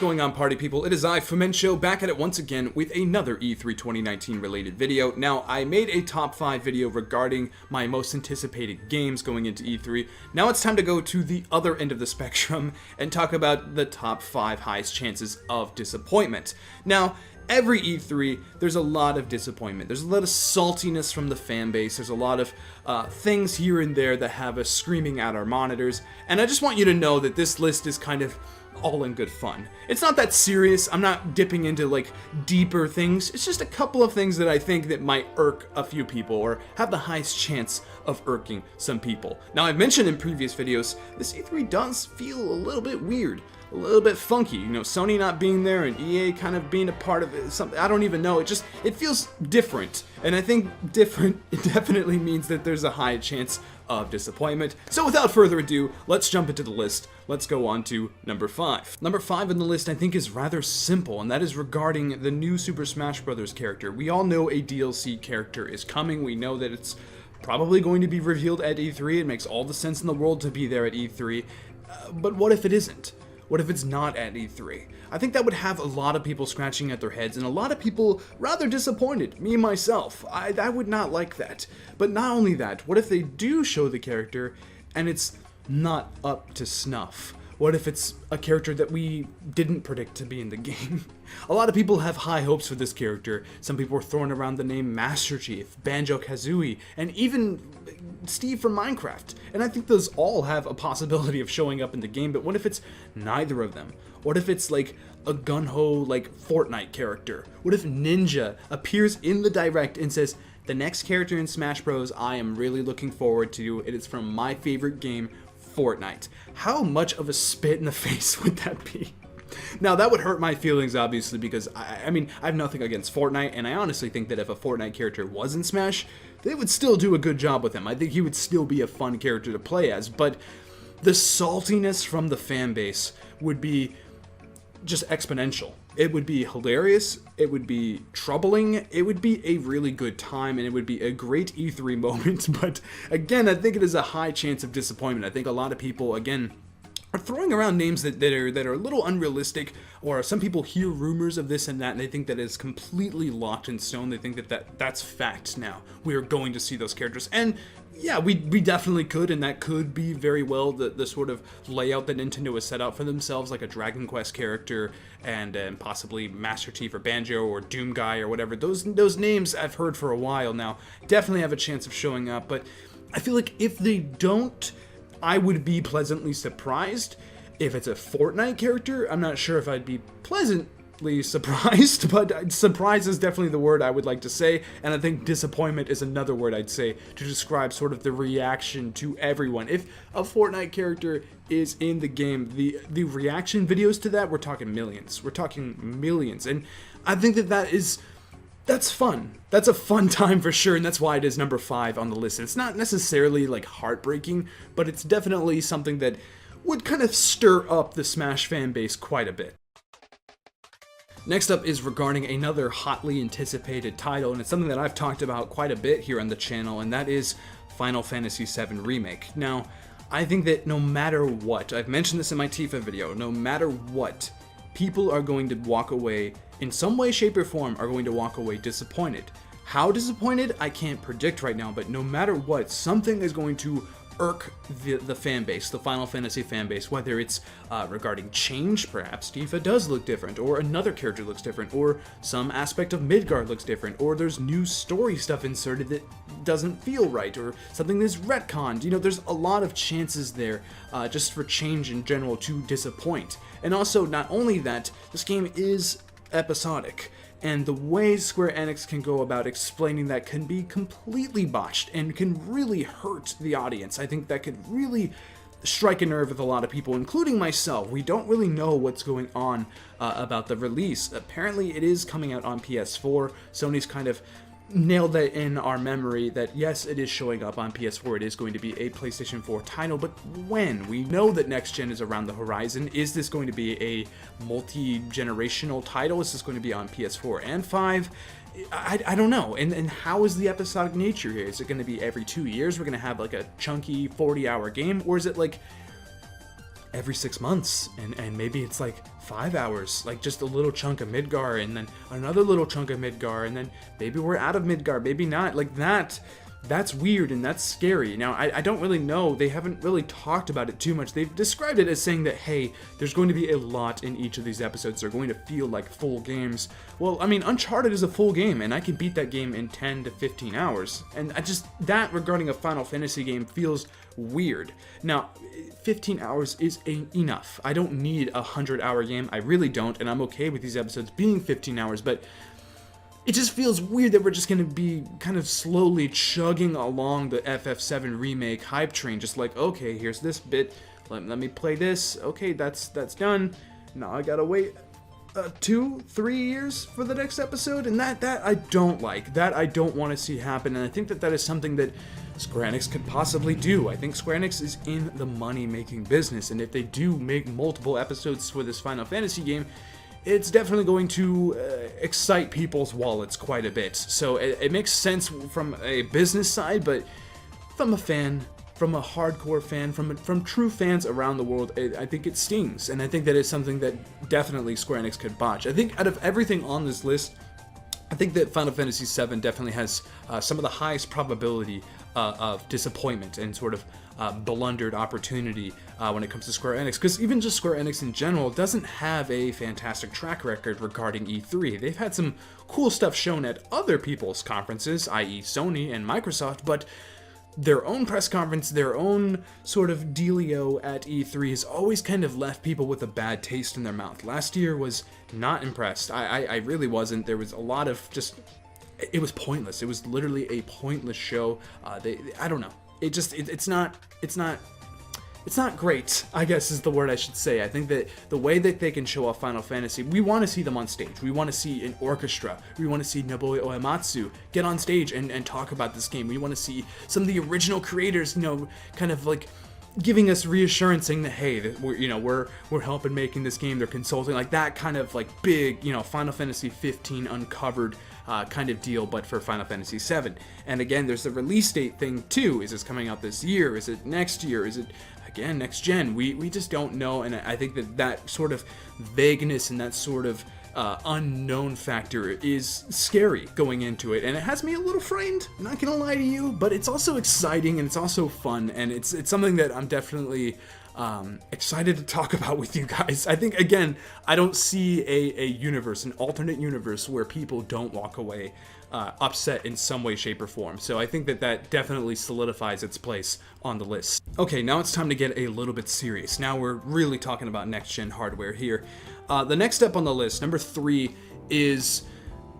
going on, party people? It is I, Fuminsho, back at it once again with another E3 2019 related video. Now, I made a top 5 video regarding my most anticipated games going into E3. Now it's time to go to the other end of the spectrum and talk about the top 5 highest chances of disappointment. Now, every E3, there's a lot of disappointment. There's a lot of saltiness from the fan base. There's a lot of things here and there that have us screaming at our monitors. And I just want you to know that this list is kind of all in good fun. It's not that serious. I'm not dipping into like deeper things. It's just a couple of things that I think that might irk a few people or have the highest chance of irking some people. Now, I've mentioned in previous videos, this E3 does feel a little bit weird. A little bit funky, you know, Sony not being there and EA kind of being a part of it, something, I don't even know, it feels different, and I think different, it definitely means that there's a high chance of disappointment. So without further ado, let's jump into the list. Let's go on to number 5. Number 5 on the list I think is rather simple, and that is regarding the new Super Smash Bros. Character. We all know a DLC character is coming, we know that it's probably going to be revealed at E3, it makes all the sense in the world to be there at E3, but what if it isn't? What if it's not at E3? I think that would have a lot of people scratching at their heads and a lot of people rather disappointed, me myself. I would not like that. But not only that, what if they do show the character and it's not up to snuff? What if it's a character that we didn't predict to be in the game? A lot of people have high hopes for this character. Some people are throwing around the name Master Chief, Banjo-Kazooie, and even Steve from Minecraft. And I think those all have a possibility of showing up in the game, but what if it's neither of them? What if it's like a gun-ho, like Fortnite character? What if Ninja appears in the direct and says, the next character in Smash Bros. I am really looking forward to, it is from my favorite game, Fortnite. How much of a spit in the face would that be? Now, that would hurt my feelings, obviously, because, I mean, I have nothing against Fortnite, and I honestly think that if a Fortnite character was in Smash, they would still do a good job with him. I think he would still be a fun character to play as, but the saltiness from the fan base would be just exponential. It would be hilarious, it would be troubling, it would be a really good time, and it would be a great E3 moment, but again, I think it is a high chance of disappointment. I think a lot of people, again, are throwing around names that are a little unrealistic, or some people hear rumors of this and that, and they think that it's completely locked in stone. They think that that's fact now. We are going to see those characters, and yeah, we definitely could, and that could be very well the sort of layout that Nintendo has set out for themselves, like a Dragon Quest character, and possibly Master Chief or Banjo or Doom Guy or whatever. Those names I've heard for a while now definitely have a chance of showing up, but I feel like if they don't, I would be pleasantly surprised. If it's a Fortnite character, I'm not sure if I'd be pleasantly surprised, but surprise is definitely the word I would like to say, and I think disappointment is another word I'd say to describe sort of the reaction to everyone. If a Fortnite character is in the game, the reaction videos to that, we're talking millions. We're talking millions, and I think that's fun. That's a fun time for sure, and that's why it is number 5 on the list. It's not necessarily like heartbreaking, but it's definitely something that would kind of stir up the Smash fan base quite a bit. Next up is regarding another hotly anticipated title, and it's something that I've talked about quite a bit here on the channel, and that is Final Fantasy VII Remake. Now, I think that no matter what, I've mentioned this in my Tifa video, no matter what, people are going to walk away, in some way, shape, or form, are going to walk away disappointed. How disappointed? I can't predict right now, but no matter what, something is going to irk the fan base, the Final Fantasy fan base, whether it's regarding change, perhaps Tifa does look different, or another character looks different, or some aspect of Midgard looks different, or there's new story stuff inserted that doesn't feel right, or something that's retconned. You know, there's a lot of chances there just for change in general to disappoint. And also, not only that, this game is episodic, and the way Square Enix can go about explaining that can be completely botched and can really hurt the audience. I think that could really strike a nerve with a lot of people, including myself. We don't really know what's going on about the release. Apparently it is coming out on PS4. Sony's kind of nailed that in our memory that yes, it is showing up on PS4, it is going to be a PlayStation 4 title, but when? We know that next gen is around the horizon. Is this going to be a multi-generational title? Is this going to be on PS4 and 5? I don't know. And how is the episodic nature here? Is it going to be every 2 years we're going to have like a chunky 40-hour game, or is it like every 6 months, and maybe it's like 5 hours, like just a little chunk of Midgar, and then another little chunk of Midgar, and then maybe we're out of Midgar, maybe not. Like that's weird and that's scary. Now, I don't really know. They haven't really talked about it too much. They've described it as saying that, hey, there's going to be a lot in each of these episodes. They're going to feel like full games. Well, I mean, Uncharted is a full game, and I can beat that game in 10 to 15 hours. And that regarding a Final Fantasy game feels weird. Now, 15 hours is enough. I don't need a 100-hour game. I really don't, and I'm okay with these episodes being 15 hours, but it just feels weird that we're just going to be kind of slowly chugging along the FF7 remake hype train, just like, okay, here's this bit, let me play this, okay, that's done, now I gotta wait 2-3 years for the next episode, and that I don't like, that I don't want to see happen, and I think that is something that Square Enix could possibly do. I think Square Enix is in the money-making business, and if they do make multiple episodes for this Final Fantasy game, it's definitely going to excite people's wallets quite a bit. So it makes sense from a business side, but from a fan, from a hardcore fan, from true fans around the world, I think it stings. And I think that is something that definitely Square Enix could botch. I think out of everything on this list, I think that Final Fantasy VII definitely has some of the highest probability of disappointment and sort of blundered opportunity when it comes to Square Enix, because even just Square Enix in general doesn't have a fantastic track record regarding E3. They've had some cool stuff shown at other people's conferences, i.e. Sony and Microsoft, but their own press conference, their own sort of dealio at E3 has always kind of left people with a bad taste in their mouth. Last year was not impressed. I really wasn't. There was a lot of just... It was pointless. It was literally a pointless show. I don't know. It's not great, I guess is the word I should say. I think that the way that they can show off Final Fantasy, we want to see them on stage. We want to see an orchestra. We want to see Nobuo Uematsu get on stage and talk about this game. We want to see some of the original creators, kind of like giving us reassurance, saying that, hey, that we're helping making this game. They're consulting, like that kind of like big, Final Fantasy 15 uncovered kind of deal, but for Final Fantasy VII. And again, there's the release date thing too. Is this coming out this year? Is it next year? Is it again next gen? We just don't know, and I think that sort of vagueness and that sort of unknown factor is scary going into it, and it has me a little frightened, I'm not gonna lie to you, but it's also exciting and it's also fun, and it's something that I'm definitely excited to talk about with you guys. I think, again, I don't see a universe, an alternate universe where people don't walk away upset in some way, shape, or form. So I think that definitely solidifies its place on the list. Okay, now it's time to get a little bit serious. Now we're really talking about next-gen hardware here. The next step on the list, number 3, is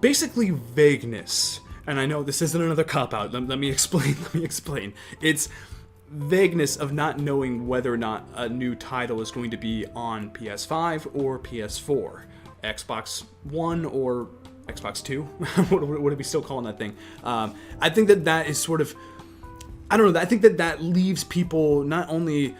basically vagueness. And I know this isn't another cop-out. Let me explain. It's vagueness of not knowing whether or not a new title is going to be on PS5 or PS4, Xbox One or Xbox 2. What are we still calling that thing? I think that is sort of, I don't know, I think that leaves people not only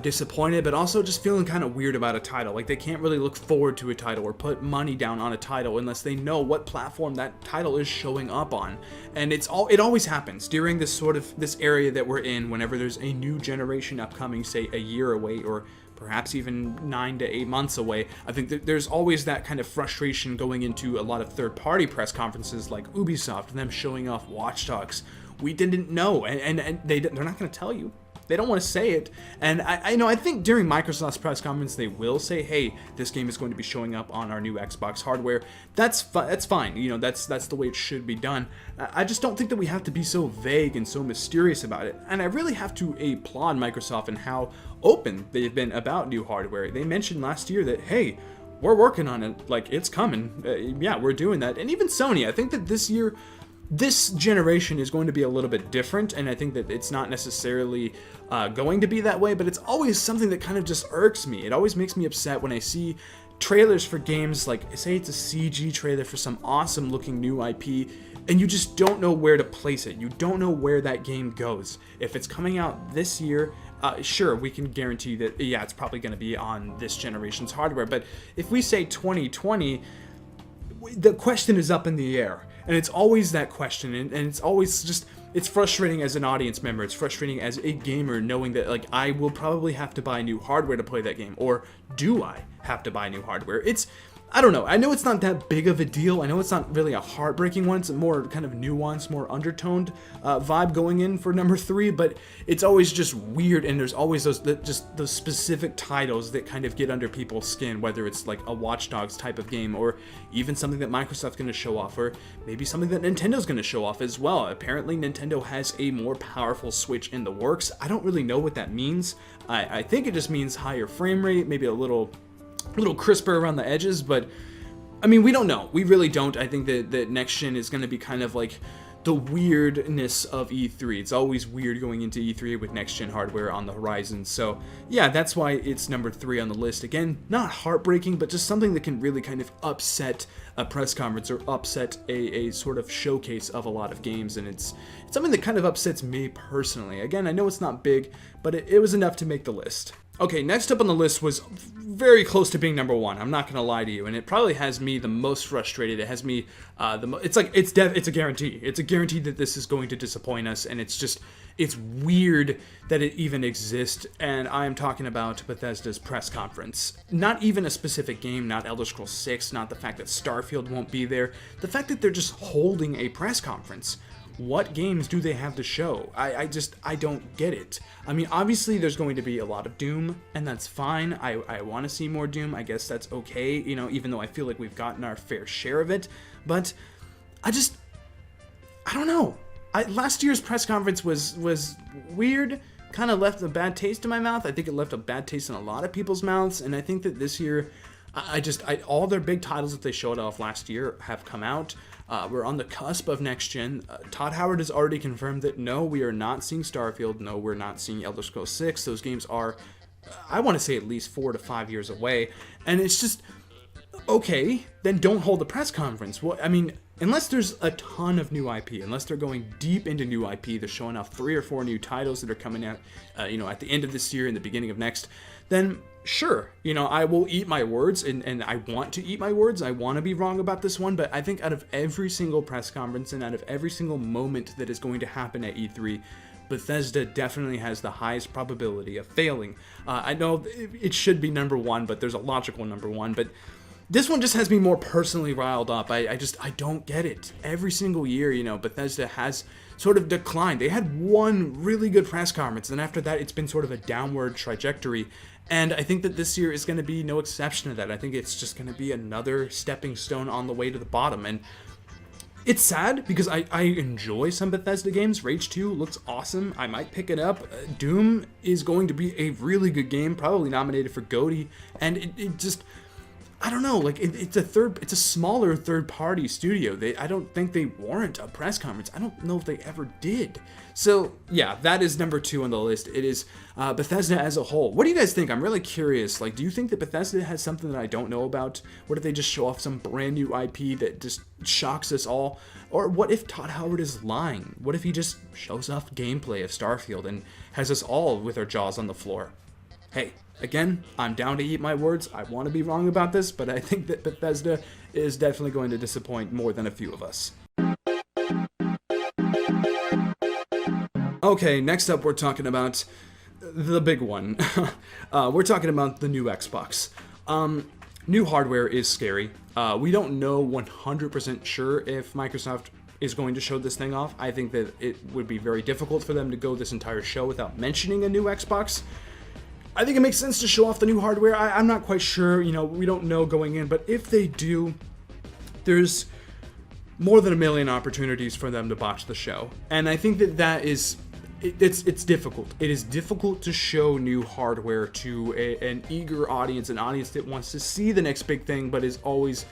disappointed, but also just feeling kind of weird about a title. Like they can't really look forward to a title or put money down on a title unless they know what platform that title is showing up on. And it always happens during this area that we're in, whenever there's a new generation upcoming, say a year away or perhaps even 9 to 8 months away. I think that there's always that kind of frustration going into a lot of third-party press conferences like Ubisoft and them showing off Watch Dogs. We didn't know, and they're not going to tell you. They don't want to say it, and I think during Microsoft's press conference they will say, hey, this game is going to be showing up on our new Xbox hardware. That's fine, that's the way it should be done. I just don't think that we have to be so vague and so mysterious about it, and I really have to applaud Microsoft and how open they've been about new hardware. They mentioned last year that, hey, we're working on it, like it's coming, yeah, we're doing that. And even Sony, I think that this generation is going to be a little bit different, and I think that it's not necessarily going to be that way, but it's always something that kind of just irks me. It always makes me upset when I see trailers for games, like say it's a CG trailer for some awesome looking new IP, and you just don't know where to place it. You don't know where that game goes. If it's coming out this year, sure, we can guarantee that, yeah, it's probably going to be on this generation's hardware, but if we say 2020, the question is up in the air. And it's always that question, and it's always just it's frustrating as an audience member. It's frustrating as a gamer knowing that, like, I will probably have to buy new hardware to play that game. Or do I have to buy new hardware? I don't know. I know it's not that big of a deal. I know it's not really a heartbreaking one. It's a more kind of nuanced, more undertoned vibe going in for number 3, but it's always just weird, and there's always those specific titles that kind of get under people's skin, whether it's like a Watch Dogs type of game, or even something that Microsoft's going to show off, or maybe something that Nintendo's going to show off as well. Apparently, Nintendo has a more powerful Switch in the works. I don't really know what that means. I think it just means higher frame rate, maybe a little crisper around the edges, but I mean, we don't know. We really don't. I think that next gen is going to be kind of like the weirdness of E3. It's always weird going into E3 with next gen hardware on the horizon. So yeah, that's why it's number 3 on the list. Again, not heartbreaking, but just something that can really kind of upset a press conference, or upset a sort of showcase of a lot of games. And it's something that kind of upsets me personally. Again, I know it's not big, but it was enough to make the list. Okay, next up on the list was very close to being number 1. I'm not gonna lie to you, and it probably has me the most frustrated. It has me it's a guarantee. It's a guarantee that this is going to disappoint us, and it's weird that it even exists. And I am talking about Bethesda's press conference. Not even a specific game, not Elder Scrolls 6, not the fact that Starfield won't be there. The fact that they're just holding a press conference. What games do they have to show? I don't get it. I mean, obviously there's going to be a lot of Doom, and that's fine. I want to see more Doom. I guess that's okay, you know, even though I feel like we've gotten our fair share of it. But I don't know. Last year's press conference was weird, kind of left a bad taste in my mouth. I think it left a bad taste in a lot of people's mouths, and I think that this year, all their big titles that they showed off last year have come out. We're on the cusp of next gen. Todd Howard has already confirmed that no, we are not seeing Starfield. No, we're not seeing Elder Scrolls 6. Those games are, I want to say, at least 4 to 5 years away. And it's just, okay, then don't hold the press conference. Well, I mean, unless there's a ton of new IP, unless they're going deep into new IP, they're showing off 3 or 4 new titles that are coming out, at the end of this year and the beginning of next, then sure, I will eat my words, and I want to eat my words. I want to be wrong about this one, but I think out of every single press conference and out of every single moment that is going to happen at E3, Bethesda definitely has the highest probability of failing. I know it should be number 1, but there's a logical number 1, but this one just has me more personally riled up. I don't get it. Every single year, Bethesda has sort of declined. They had one really good press conference, and after that, it's been sort of a downward trajectory. And I think that this year is going to be no exception to that. I think it's just going to be another stepping stone on the way to the bottom. And it's sad because I enjoy some Bethesda games. Rage 2 looks awesome. I might pick it up. Doom is going to be a really good game, probably nominated for GOTY. And it just, I don't know, like it's a smaller third-party studio. I don't think they warrant a press conference. I don't know if they ever did. So yeah, that is number 2 on the list. It is Bethesda as a whole. What do you guys think? I'm really curious. Like, do you think that Bethesda has something that I don't know about? What if they just show off some brand new IP that just shocks us all? Or what if Todd Howard is lying? What if he just shows off gameplay of Starfield and has us all with our jaws on the floor? Hey, again, I'm down to eat my words. I want to be wrong about this, but I think that Bethesda is definitely going to disappoint more than a few of us. Okay, next up we're talking about the big one. We're talking about the new Xbox. New hardware is scary. We don't know 100% sure if Microsoft is going to show this thing off. I think that it would be very difficult for them to go this entire show without mentioning a new Xbox. I think it makes sense to show off the new hardware. I'm not quite sure, we don't know going in, but if they do, there's more than a million opportunities for them to botch the show. And I think that is, it's difficult. It is difficult to show new hardware to an eager audience, an audience that wants to see the next big thing, but is always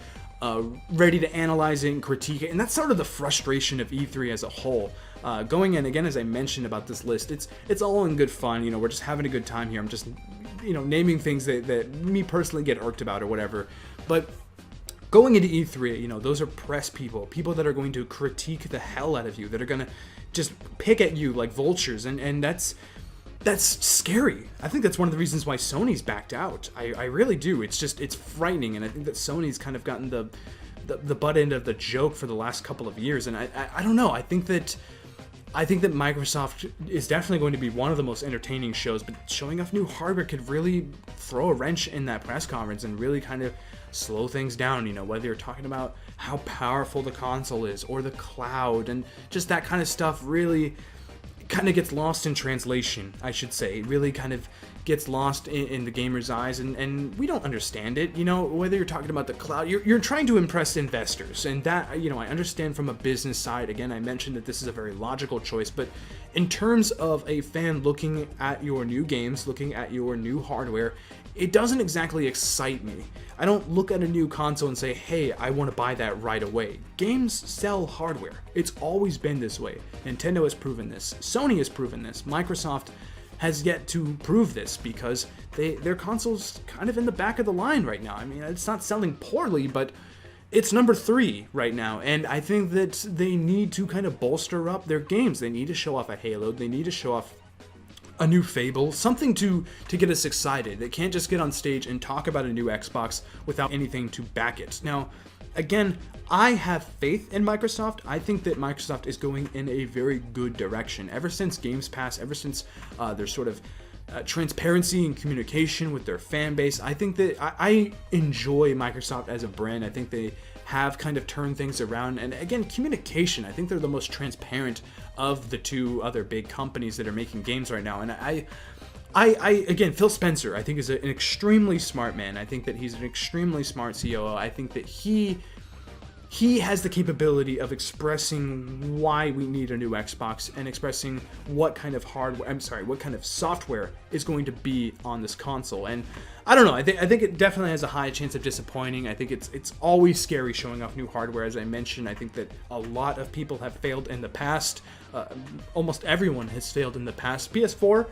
ready to analyze it and critique it. And that's sort of the frustration of E3 as a whole. Going in, again, as I mentioned about this list, it's all in good fun. We're just having a good time here. I'm just, naming things that me personally get irked about or whatever. But going into E3, those are press people that are going to critique the hell out of you, that are going to just pick at you like vultures, and that's scary. I think that's one of the reasons why Sony's backed out. I really do. It's frightening, and I think that Sony's kind of gotten the butt end of the joke for the last couple of years, and I don't know. I think that I think that Microsoft is definitely going to be one of the most entertaining shows, but showing off new hardware could really throw a wrench in that press conference and really kind of slow things down, you know, whether you're talking about how powerful the console is or the cloud and just that kind of stuff really kind of gets lost in translation, I should say. It really kind of gets lost in the gamer's eyes, and we don't understand it, you know, whether you're talking about the cloud, you're trying to impress investors, and that, you know, I understand from a business side. Again, I mentioned that this is a very logical choice, but in terms of a fan looking at your new games, looking at your new hardware, it doesn't exactly excite me. I don't look at a new console and say, hey, I want to buy that right away. Games sell hardware. It's always been this way. Nintendo has proven this. Sony has proven this. Microsoft has yet to prove this because their console's kind of in the back of the line right now. I mean, it's not selling poorly, but it's number 3 right now, and I think that they need to kind of bolster up their games. They need to show off a Halo. They need to show off a new Fable, something to get us excited. They can't just get on stage and talk about a new Xbox without anything to back it. Now, again, I have faith in Microsoft. I think that Microsoft is going in a very good direction. Ever since Games Pass, ever since their sort of transparency and communication with their fan base, I think that I enjoy Microsoft as a brand. I think they have kind of turned things around, and again, communication, I think they're the most transparent of the two other big companies that are making games right now. And I again, Phil Spencer, I think, is an extremely smart man. I think that he's an extremely smart COO. I think that he has the capability of expressing why we need a new Xbox and expressing what kind of what kind of software is going to be on this console. And I don't know, I think it definitely has a high chance of disappointing. I think it's always scary showing off new hardware, as I mentioned. I think that a lot of people have failed in the past. Almost everyone has failed in the past. PS4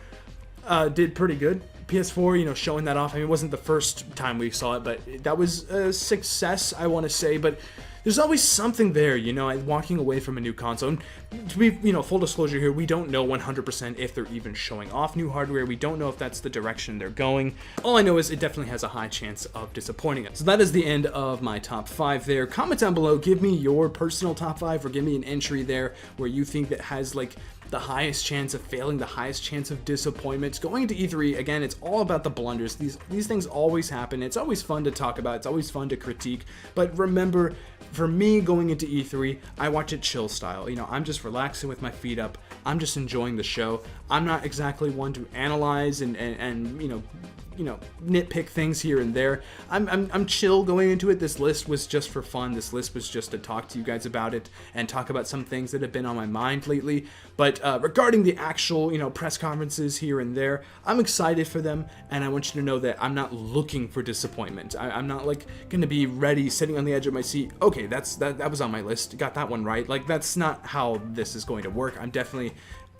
did pretty good. PS4, you know, showing that off. I mean, it wasn't the first time we saw it, but that was a success, I want to say. But there's always something there, you know, walking away from a new console. And to be, you know, full disclosure here, we don't know 100% if they're even showing off new hardware. We don't know if that's the direction they're going. All I know is it definitely has a high chance of disappointing us. So that is the end of my top 5 there. Comment down below, give me your personal top 5, or give me an entry there where you think that has like the highest chance of failing, the highest chance of disappointment. Going into E3, again, it's all about the blunders. These things always happen. It's always fun to talk about. It's always fun to critique. But remember, for me, going into E3, I watch it chill style. You know, I'm just relaxing with my feet up. I'm just enjoying the show. I'm not exactly one to analyze and you know, nitpick things here and there. I'm chill going into it. This list was just for fun. This list was just to talk to you guys about it and talk about some things that have been on my mind lately. But regarding the actual, you know, press conferences here and there, I'm excited for them, and I want you to know that I'm not looking for disappointment. I'm not like going to be ready, sitting on the edge of my seat. Okay, that was on my list. Got that one right. Like, that's not how this is going to work.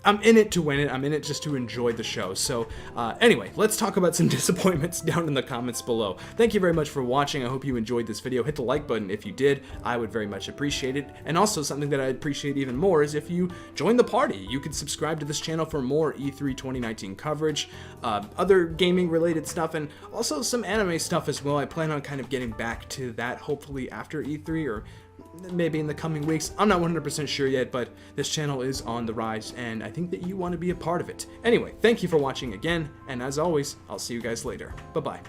I'm in it to win it. I'm in it just to enjoy the show. So anyway, let's talk about some disappointments down in the comments below. Thank you very much for watching. I hope you enjoyed this video. Hit the like button if you did. I would very much appreciate it. And also, something that I'd appreciate even more is if you join the party. You can subscribe to this channel for more E3 2019 coverage, other gaming related stuff, and also some anime stuff as well. I plan on kind of getting back to that hopefully after E3, or maybe in the coming weeks. I'm not 100% sure yet, but this channel is on the rise, and I think that you want to be a part of it. Anyway, thank you for watching again, and as always, I'll see you guys later. Bye-bye.